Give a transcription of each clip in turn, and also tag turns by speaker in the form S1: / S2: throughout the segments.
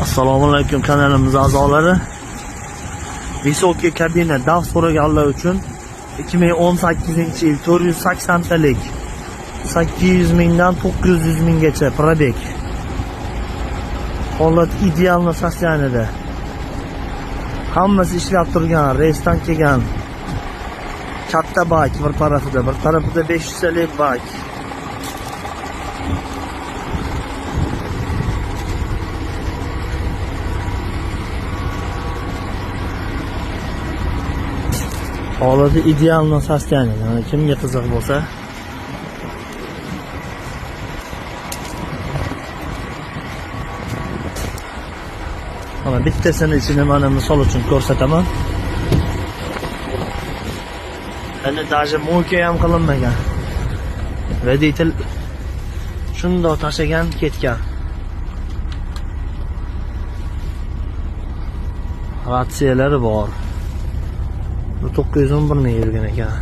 S1: Assalomu alaykum kanalimiz a'zolari. Visoki kabina DAF so'raganlar uchun 2018-yil 480 talik 800 mingdan 900 minggacha probeg. Holat ideal sostoyanida. Hammasi ishlab turgan, reysdan kelgan. Katta bak bir tarafida 500 talik bak. Holati ideal sostoyanida. Mana kimga qiziq bo'lsa, mana bittasini ichini mana misol uchun ko'rsataman. Hali даже mo'ka ham qilinmagan. Voditel shundoq tashagan, ketgan. Ratsiyalari bor. 911 ming yurgan ekan.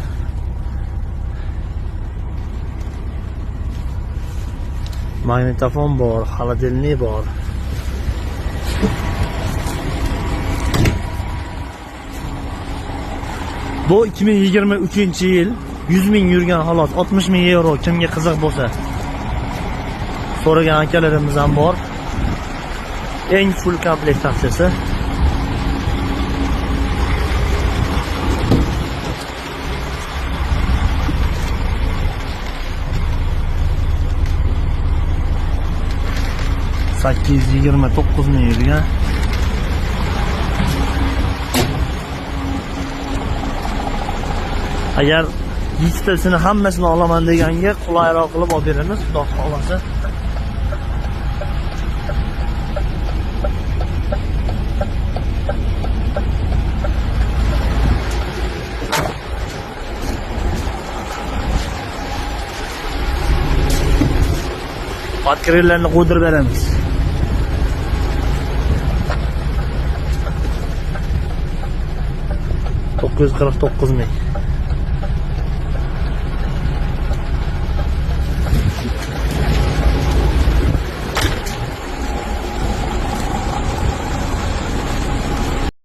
S1: Magnetofon bor, xolodilnik bor. Bu 2023-yil 100 ming yurgan holat, 60 ming euro. Kimga qiziq bo'lsa, so'ragan akalarimiz ham bor. Eng full komplektatsiyasi. $829 ming yurgan. Agar bitasini hammasini olaman deganga qulayroq qilib olib beramiz, xudo xolasa. Patkirlarni qo'ydirib beramiz. $949 ming.